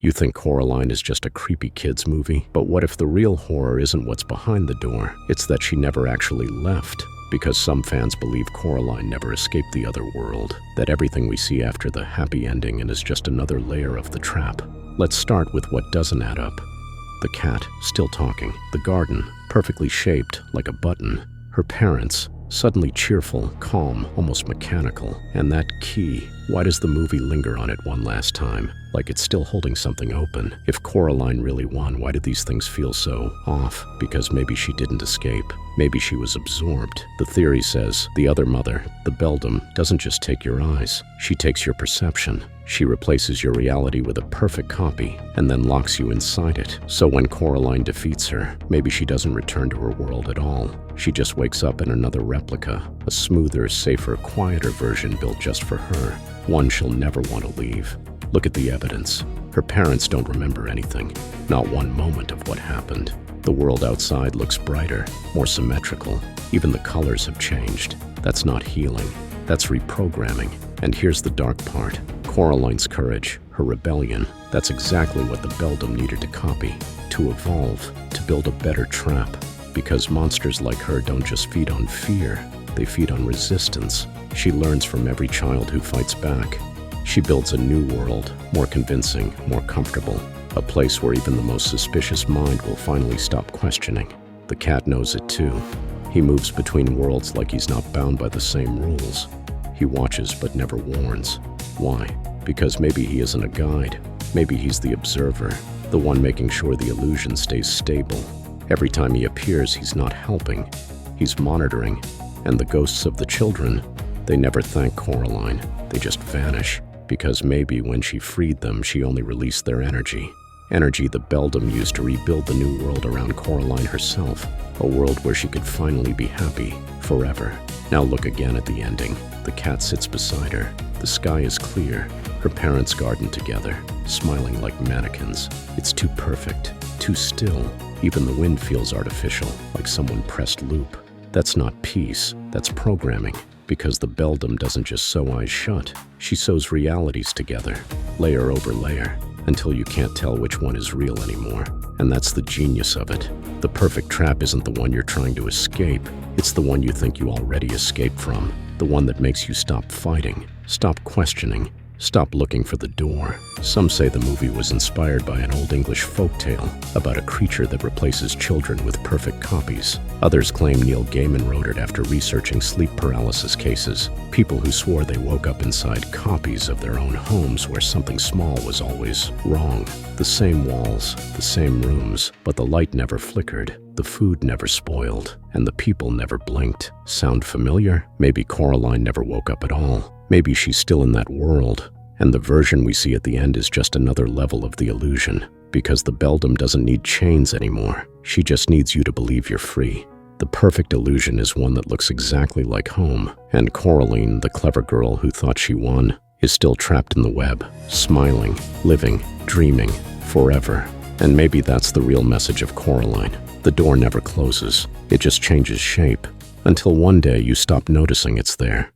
You think Coraline is just a creepy kids movie, but what if the real horror isn't what's behind the door? It's that she never actually left. Because some fans believe Coraline never escaped the other world, that everything we see after the happy ending is just another layer of the trap. Let's start with what doesn't add up. The cat, still talking. The garden, perfectly shaped, like a button. Her parents, suddenly cheerful, calm, almost mechanical. And that key, why does the movie linger on it one last time? Like it's still holding something open. If Coraline really won, why did these things feel so off? Because maybe she didn't escape. Maybe she was absorbed. The theory says the other mother, the Beldam, doesn't just take your eyes. She takes your perception. She replaces your reality with a perfect copy and then locks you inside it. So when Coraline defeats her, maybe she doesn't return to her world at all. She just wakes up in another replica, a smoother, safer, quieter version built just for her. One she'll never want to leave. Look at the evidence. Her parents don't remember anything, not one moment of what happened. The world outside looks brighter, more symmetrical. Even the colors have changed. That's not healing. That's reprogramming. And here's the dark part. Coraline's courage, her rebellion, that's exactly what the Beldam needed to copy, to evolve, to build a better trap. Because monsters like her don't just feed on fear, they feed on resistance. She learns from every child who fights back. She builds a new world, more convincing, more comfortable, a place where even the most suspicious mind will finally stop questioning. The cat knows it too. He moves between worlds like he's not bound by the same rules. He watches but never warns. Why? Because maybe he isn't a guide. Maybe he's the observer, the one making sure the illusion stays stable. Every time he appears, he's not helping. He's monitoring. And the ghosts of the children, they never thank Coraline. They just vanish. Because maybe when she freed them, she only released their energy. Energy the Beldam used to rebuild the new world around Coraline herself. A world where she could finally be happy, forever. Now look again at the ending. The cat sits beside her. The sky is clear. Her parents garden together, smiling like mannequins. It's too perfect, too still. Even the wind feels artificial, like someone pressed loop. That's not peace, that's programming. Because the Beldam doesn't just sew eyes shut. She sews realities together, layer over layer, until you can't tell which one is real anymore. And that's the genius of it. The perfect trap isn't the one you're trying to escape. It's the one you think you already escaped from. The one that makes you stop fighting, stop questioning, stop looking for the door. Some say the movie was inspired by an old English folktale about a creature that replaces children with perfect copies. Others claim Neil Gaiman wrote it after researching sleep paralysis cases. People who swore they woke up inside copies of their own homes where something small was always wrong. The same walls, the same rooms, but the light never flickered. The food never spoiled, and the people never blinked. Sound familiar? Maybe Coraline never woke up at all. Maybe she's still in that world, and the version we see at the end is just another level of the illusion. Because the Beldam doesn't need chains anymore. She just needs you to believe you're free. The perfect illusion is one that looks exactly like home, and Coraline, the clever girl who thought she won, is still trapped in the web, smiling, living, dreaming, forever. And maybe that's the real message of Coraline. The door never closes. It just changes shape, until one day you stop noticing it's there.